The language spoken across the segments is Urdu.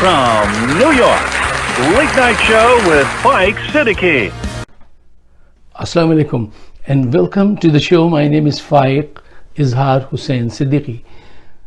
from New York, Late Night Show with Mike Siddiqui. Assalamu alaikum and welcome to the show. My name is Faiq Izhar Hussain Siddiqui.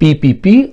PPP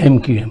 MQM।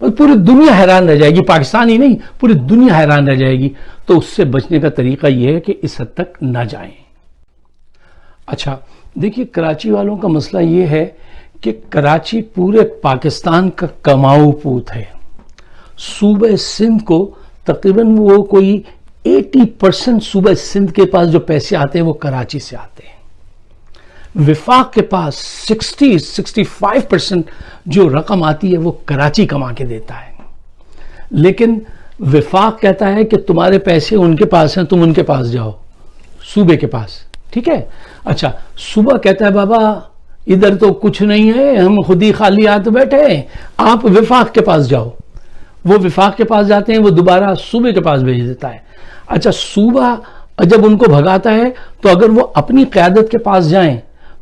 اور پوری دنیا حیران رہ جائے گی، پاکستان ہی نہیں پوری دنیا حیران رہ جائے گی. تو اس سے بچنے کا طریقہ یہ ہے کہ اس حد تک نہ جائیں. اچھا دیکھیے، کراچی والوں کا مسئلہ یہ ہے کہ کراچی پورے پاکستان کا کماؤ پوت ہے. صوبہ سندھ کو تقریباً وہ کوئی 80% صوبہ سندھ کے پاس جو پیسے آتے ہیں وہ کراچی سے آتے ہیں. وفاق کے پاس 65% جو رقم آتی ہے وہ کراچی کما کے دیتا ہے. لیکن وفاق کہتا ہے کہ تمہارے پیسے ان کے پاس ہیں، تم ان کے پاس جاؤ، صوبے کے پاس. ٹھیک ہے. اچھا صوبہ کہتا ہے بابا ادھر تو کچھ نہیں ہے، ہم خود ہی خالی ہاتھ بیٹھے ہیں، آپ وفاق کے پاس جاؤ. وہ وفاق کے پاس جاتے ہیں، وہ دوبارہ صوبے کے پاس بھیج دیتا ہے. اچھا صوبہ جب ان کو بھگاتا ہے تو اگر وہ اپنی قیادت کے پاس جائیں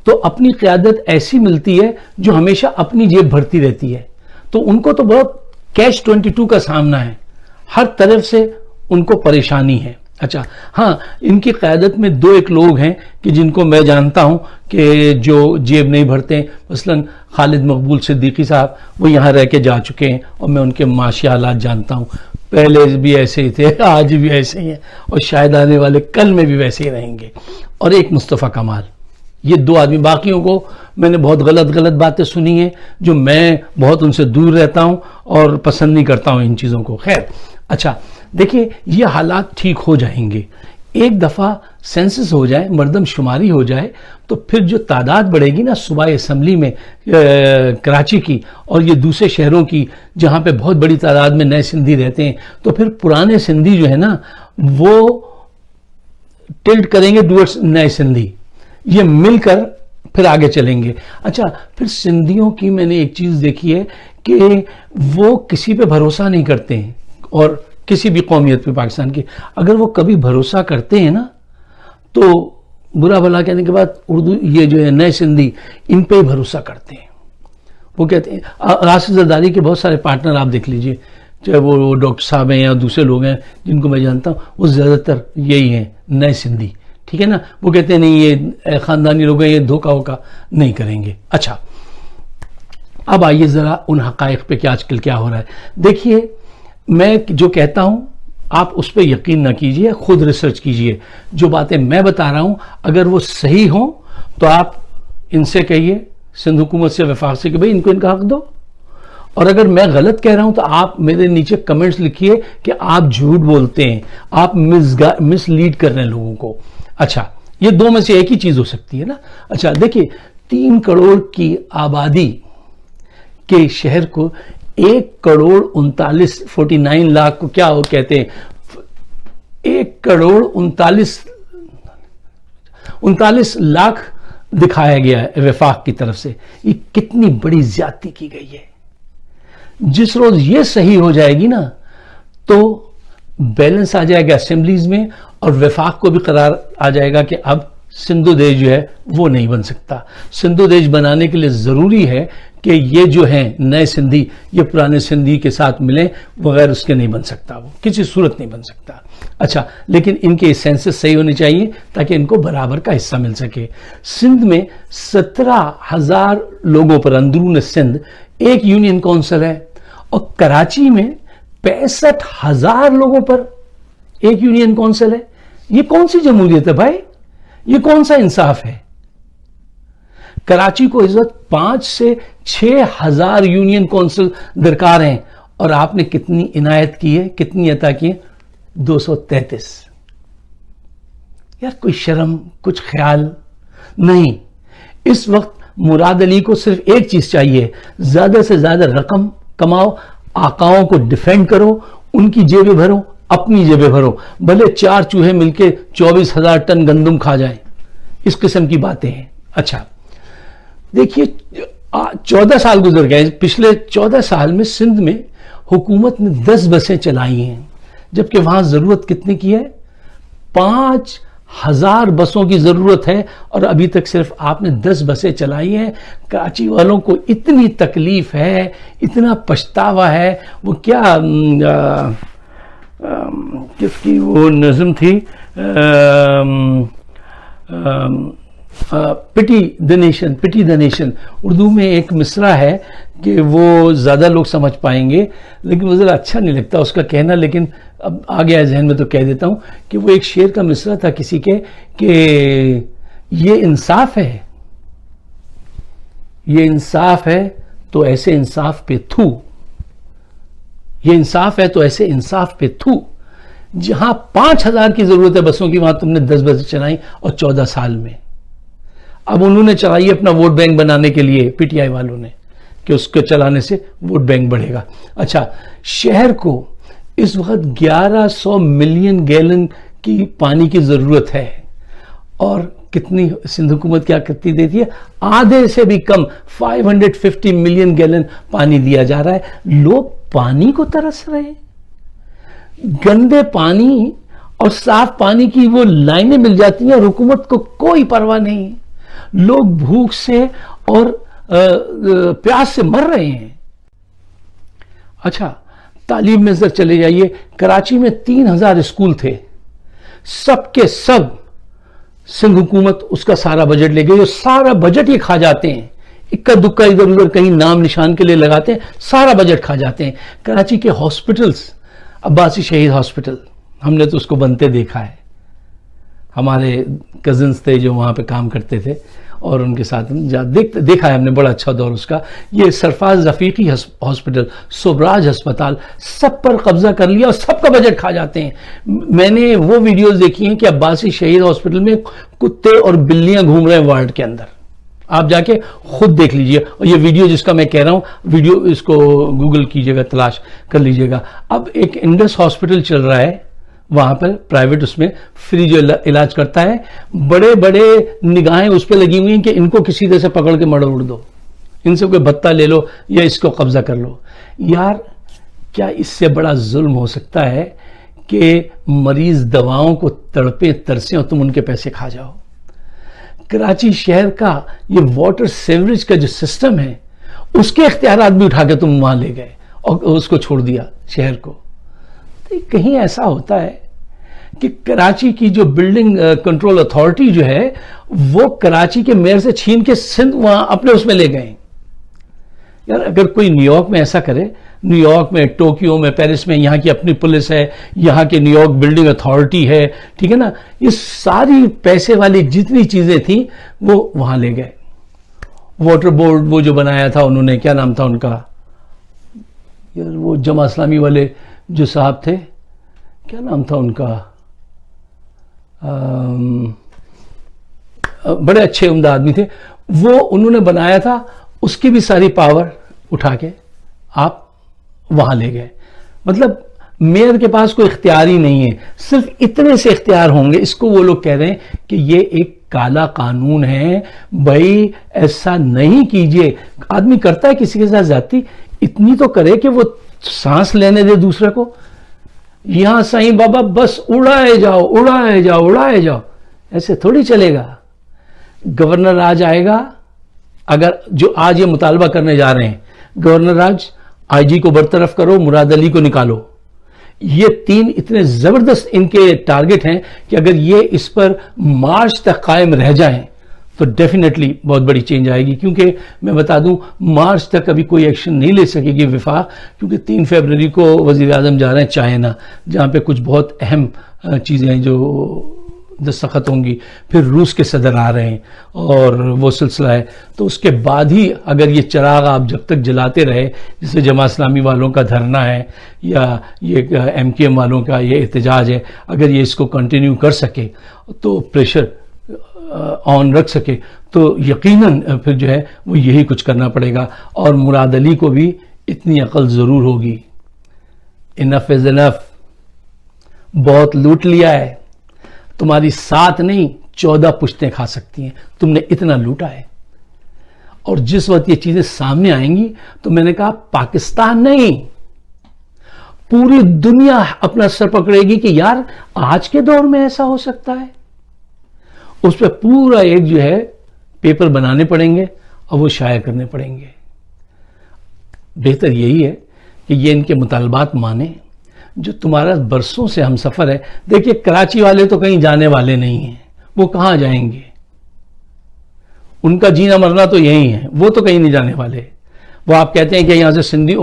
تو اپنی قیادت ایسی ملتی ہے جو ہمیشہ اپنی جیب بھرتی رہتی ہے. تو ان کو تو بہت کیچ 22 کا سامنا ہے، ہر طرف سے ان کو پریشانی ہے. اچھا ہاں، ان کی قیادت میں 2-1 لوگ ہیں کہ جن کو میں جانتا ہوں کہ جو جیب نہیں بھرتے. مثلا خالد مقبول صدیقی صاحب، وہ یہاں رہ کے جا چکے ہیں اور میں ان کے معاشی حالات جانتا ہوں. پہلے بھی ایسے ہی تھے، آج بھی ایسے ہی ہیں، اور شاید آنے والے کل میں بھی ویسے ہی رہیں گے. اور ایک مصطفیٰ کمال، یہ 2 آدمی. باقیوں کو میں نے بہت غلط باتیں سنی ہیں جو میں بہت ان سے دور رہتا ہوں اور پسند نہیں کرتا ہوں ان چیزوں کو. خیر اچھا دیکھیے، یہ حالات ٹھیک ہو جائیں گے. ایک دفعہ سینسس ہو جائے، مردم شماری ہو جائے، تو پھر جو تعداد بڑھے گی نا صوبائی اسمبلی میں کراچی کی اور یہ دوسرے شہروں کی جہاں پہ بہت بڑی تعداد میں نئے سندھی رہتے ہیں، تو پھر پرانے سندھی جو ہے نا وہ ٹلٹ کریں گے ڈوورڈز نئے سندھی، یہ مل کر پھر آگے چلیں گے. اچھا پھر سندھیوں کی میں نے ایک چیز دیکھی ہے کہ وہ کسی پہ بھروسہ نہیں کرتے ہیں، اور کسی بھی قومیت پہ پاکستان کی اگر وہ کبھی بھروسہ کرتے ہیں نا تو برا بھلا کہنے کے بعد اردو یہ جو ہے نئے سندھی ان پہ ہی بھروسہ کرتے ہیں. وہ کہتے ہیں راشد زرداری کے بہت سارے پارٹنر آپ دیکھ لیجئے، چاہے وہ ڈاکٹر صاحب ہیں یا دوسرے لوگ ہیں جن کو میں جانتا ہوں، وہ زیادہ تر یہی ہیں نئے سندھی. ٹھیک ہے نا. وہ کہتے ہیں نہیں یہ خاندانی لوگ ہیں، یہ دھوکہ ووکا نہیں کریں گے. اچھا اب آئیے ذرا ان حقائق پہ کہ آج کل کیا ہو رہا ہے. دیکھیے میں جو کہتا ہوں آپ اس پہ یقین نہ کیجئے، خود ریسرچ کیجئے. جو باتیں میں بتا رہا ہوں اگر وہ صحیح ہوں تو آپ ان سے کہیے، سندھ حکومت سے، وفاق سے، کہ بھئی ان کو ان کا حق دو. اور اگر میں غلط کہہ رہا ہوں تو آپ میرے نیچے کمنٹس لکھیے کہ آپ جھوٹ بولتے ہیں، آپ مس لیڈ کر رہے ہیں لوگوں کو. اچھا یہ 2 میں سے ایک ہی چیز ہو سکتی ہے نا. اچھا دیکھیے 3 کروڑ کی آبادی کے شہر کو 1.49 لاکھ کو کیا کہتے ہیں، 1.39 لاکھ دکھایا گیا ہے وفاق کی طرف سے. یہ کتنی بڑی زیادتی کی گئی ہے. جس روز یہ صحیح ہو جائے گی نا تو بیلنس آ جائے گا اسمبلیز میں، اور وفاق کو بھی قرار آ جائے گا کہ اب سندھو دیش جو ہے وہ نہیں بن سکتا. سندھو دیش بنانے کے لیے ضروری ہے کہ یہ جو ہیں نئے سندھی یہ پرانے سندھی کے ساتھ ملیں، بغیر اس کے نہیں بن سکتا، وہ کسی صورت نہیں بن سکتا. اچھا لیکن ان کے سینسس صحیح ہونے چاہیے تاکہ ان کو برابر کا حصہ مل سکے. سندھ میں 17,000 لوگوں پر اندرون سندھ ایک یونین کونسل ہے، اور کراچی میں 65,000 لوگوں پر ایک یونین کونسل ہے. یہ کون سی جمہوریت ہے بھائی؟ یہ کون سا انصاف ہے؟ کراچی کو عزت 5 سے 6,000 یونین کونسل درکار ہیں، اور آپ نے کتنی عنایت کی ہے، کتنی عطا کی ہے؟ 233. یار کوئی شرم، کچھ خیال نہیں. اس وقت مراد علی کو صرف ایک چیز چاہیے، زیادہ سے زیادہ رقم کماؤ، آقاؤں کو ڈیفینڈ کرو، ان کی جیبیں بھرو، اپنی جیبیں بھرو، بھلے 4 چوہے مل کے 24,000 ٹن گندم کھا جائیں. اس قسم کی باتیں ہیں. اچھا دیکھیے 14 سال گزر گئے، پچھلے 14 سال میں سندھ میں حکومت نے 10 بسیں چلائی ہیں، جبکہ وہاں ضرورت کتنے کی ہے؟ 5,000 بسوں کی ضرورت ہے، اور ابھی تک صرف آپ نے 10 بسیں چلائی ہیں. کراچی والوں کو اتنی تکلیف ہے، اتنا پچھتاوا ہے. وہ کیا کس کی وہ نظم تھی، پٹی دا نیشن اردو میں ایک مصرع ہے کہ وہ زیادہ لوگ سمجھ پائیں گے لیکن وہ ذرا اچھا نہیں لگتا اس کا کہنا، لیکن اب آ گیا ذہن میں تو کہہ دیتا ہوں کہ وہ ایک شعر کا مصرع تھا کسی کے کہ یہ انصاف ہے، یہ انصاف ہے تو ایسے انصاف پہ تھو، یہ انصاف ہے تو ایسے انصاف پہ تھو، جہاں 5,000 کی ضرورت ہے بسوں کی وہاں تم نے 10 بسیں چلائیں اور 14 سال میں۔ اب انہوں نے چلائی اپنا ووٹ بینک بنانے کے لیے، پی ٹی آئی والوں نے، کہ اس کو چلانے سے ووٹ بینک بڑھے گا۔ اچھا، شہر کو اس وقت 1100 ملین گیلن کی پانی کی ضرورت ہے، اور کتنی سندھ حکومت کیا کرتی دیتی ہے؟ آدھے سے بھی کم 550 ملین گیلن پانی دیا جا رہا ہے۔ لوگ پانی کو ترس رہے ہیں، گندے پانی اور صاف پانی کی وہ لائنیں مل جاتی ہیں اور حکومت کو کوئی پرواہ نہیں ہے۔ لوگ بھوک سے اور پیاس سے مر رہے ہیں۔ اچھا، تعلیم میں ذرا چلے جائیے، کراچی میں 3,000 اسکول تھے، سب کے سب سندھ حکومت اس کا سارا بجٹ لے گئی، اور سارا بجٹ یہ کھا جاتے ہیں، اکا دکا ادھر ادھر کہیں نام نشان کے لیے لگاتے ہیں، سارا بجٹ کھا جاتے ہیں۔ کراچی کے ہاسپٹلز، عباسی شہید ہاسپٹل، ہم نے تو اس کو بنتے دیکھا ہے، ہمارے کزنز تھے جو وہاں پہ کام کرتے تھے اور ان کے ساتھ دیکھا ہے ہم نے، بڑا اچھا دور اس کا۔ یہ سرفراز رفیقی ہاسپٹل، سوبراج ہسپتال، سب پر قبضہ کر لیا اور سب کا بجٹ کھا جاتے ہیں۔ میں نے وہ ویڈیوز دیکھی ہیں کہ عباسی شہید ہاسپٹل میں کتے اور بلیاں گھوم رہے ہیں وارڈ کے اندر، آپ جا کے خود دیکھ لیجئے، اور یہ ویڈیو جس کا میں کہہ رہا ہوں، ویڈیو اس کو گوگل کیجئے گا، تلاش کر لیجئے گا۔ اب ایک انڈس ہاسپٹل چل رہا ہے وہاں پر پرائیویٹ، اس میں فری جو علاج کرتا ہے، بڑے بڑے نگاہیں اس پہ لگی ہوئی ہیں کہ ان کو کسی طرح سے پکڑ کے مڑ اڑ دو، ان سے کوئی بھتہ لے لو یا اس کو قبضہ کر لو۔ یار کیا اس سے بڑا ظلم ہو سکتا ہے کہ مریض دواؤں کو تڑپے ترسیں اور تم ان کے پیسے کھا جاؤ؟ کراچی شہر کا یہ واٹر سیوریج کا جو سسٹم ہے، اس کے اختیارات بھی اٹھا کے تم وہاں لے گئے اور اس کو چھوڑ دیا شہر کو۔ کہیں ایسا ہوتا ہے کہ کراچی کی جو بلڈنگ کنٹرول اتھارٹی جو ہے وہ کراچی کے میئر سے چھین کے سندھ وہاں اپنے اس میں لے گئے۔ یار اگر کوئی نیو یارک میں ایسا کرے، نیو یارک میں، ٹوکیو میں، پیرس میں، یہاں کی اپنی پولیس ہے، یہاں کے نیو یارک بلڈنگ اتھارٹی ہے، ٹھیک ہے نا، یہ ساری پیسے والی جتنی چیزیں تھیں وہ وہاں لے گئے۔ واٹر بورڈ وہ جو بنایا تھا انہوں نے، کیا نام تھا ان کا، یار وہ جمع اسلامی والے جو صاحب تھے، کیا نام تھا ان کا، بڑے اچھے عمدہ آدمی تھے، وہ انہوں نے بنایا تھا، اس کی بھی ساری پاور اٹھا کے آپ وہاں لے گئے۔ مطلب میئر کے پاس کوئی اختیار ہی نہیں ہے، صرف اتنے سے اختیار ہوں گے۔ اس کو وہ لوگ کہہ رہے ہیں کہ یہ ایک کالا قانون ہے، بھائی ایسا نہیں کیجئے۔ آدمی کرتا ہے کسی کے ساتھ زیادتی، اتنی تو کرے کہ وہ سانس لینے دے دوسرے کو۔ یہاں سائیں بابا بس اڑائے جاؤ اڑائے جاؤ اڑائے جاؤ، ایسے تھوڑی چلے گا۔ گورنر آج آئے گا، اگر جو آج یہ مطالبہ کرنے جا رہے ہیں، گورنر آج آئی جی کو برطرف کرو، مراد علی کو نکالو، یہ 3 اتنے زبردست ان کے ٹارگٹ ہیں کہ اگر یہ اس پر مارچ تک قائم رہ جائیں تو ڈیفینیٹلی بہت بڑی چینج آئے گی۔ کیونکہ میں بتا دوں مارچ تک ابھی کوئی ایکشن نہیں لے سکے گی وفاق، کیونکہ 3 فروری کو وزیر اعظم جا رہے ہیں چائنا، جہاں پہ کچھ بہت اہم چیزیں ہیں جو دستخط ہوں گی، پھر روس کے صدر آ رہے ہیں اور وہ سلسلہ ہے۔ تو اس کے بعد ہی اگر یہ چراغ آپ جب تک جلاتے رہے، جیسے جماع اسلامی والوں کا دھرنا ہے یا یہ ایم کیو ایم والوں کا یہ احتجاج ہے، اگر یہ اس کو کنٹینیو کر سکے تو پریشر آن رکھ سکے تو یقیناً پھر جو ہے وہ یہی کچھ کرنا پڑے گا۔ اور مراد علی کو بھی اتنی عقل ضرور ہوگی، انف از انف، بہت لوٹ لیا ہے، تمہاری 7 نہیں 14 پشتیں کھا سکتی ہیں، تم نے اتنا لوٹا ہے۔ اور جس وقت یہ چیزیں سامنے آئیں گی تو میں نے کہا پاکستان نہیں، پوری دنیا اپنا سر پکڑے گی کہ یار آج کے دور میں ایسا ہو سکتا ہے۔ اس پہ پورا ایک جو ہے پیپر بنانے پڑیں گے اور وہ شائع کرنے پڑیں گے۔ بہتر یہی ہے کہ یہ ان کے مطالبات مانیں، جو تمہارا برسوں سے ہم سفر ہے۔ دیکھیے کراچی والے تو کہیں جانے والے نہیں ہیں، وہ کہاں جائیں گے؟ ان کا جینا مرنا تو یہی ہے, وہ تو کہیں نہیں جانے والے. وہ آپ کہتے ہیں کہ یہاں سے سندھی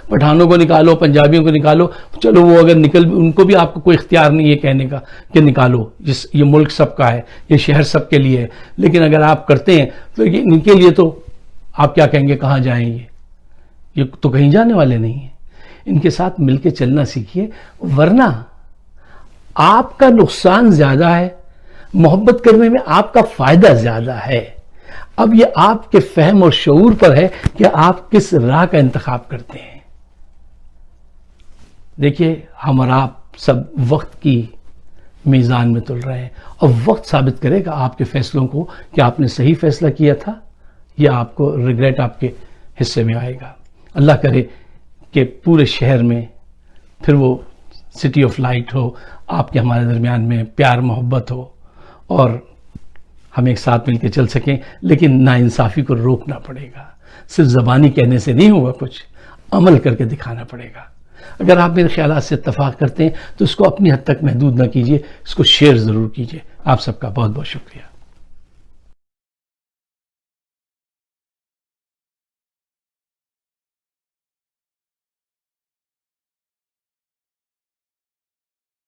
پٹھانوں کو نکالو, پنجابیوں کو نکالو, چلو وہ اگر نکل ان کو بھی آپ کو کوئی اختیار نہیں ہے کہنے کا کہ نکالو, یہ ملک سب کا ہے, یہ شہر سب کے لیے ہے. لیکن اگر آپ کرتے ہیں تو ان کے لیے تو آپ کیا کہیں گے, کہاں جائیں یہ تو کہیں جانے والے نہیں ہیں. ان کے ساتھ مل کے چلنا سیکھیے, ورنہ آپ کا نقصان زیادہ ہے, محبت کرنے میں آپ کا فائدہ زیادہ ہے. اب یہ آپ کے فہم اور شعور پر ہے کہ آپ کس راہ کا انتخاب کرتے ہیں. دیکھیے ہم اور آپ سب وقت کی میزان میں تل رہے ہیں, اور وقت ثابت کرے گا آپ کے فیصلوں کو کہ آپ نے صحیح فیصلہ کیا تھا یا آپ کو ریگریٹ آپ کے حصے میں آئے گا. اللہ کرے کہ پورے شہر میں پھر وہ سٹی آف لائٹ ہو, آپ کے ہمارے درمیان میں پیار محبت ہو, اور ہم ایک ساتھ مل کے چل سکیں. لیکن ناانصافی کو روکنا پڑے گا. صرف زبانی کہنے سے نہیں ہوگا, کچھ عمل کر کے دکھانا پڑے گا. اگر آپ میرے خیالات سے اتفاق کرتے ہیں تو اس کو اپنی حد تک محدود نہ کیجیے, اس کو شیئر ضرور کیجیے. آپ سب کا بہت بہت شکریہ.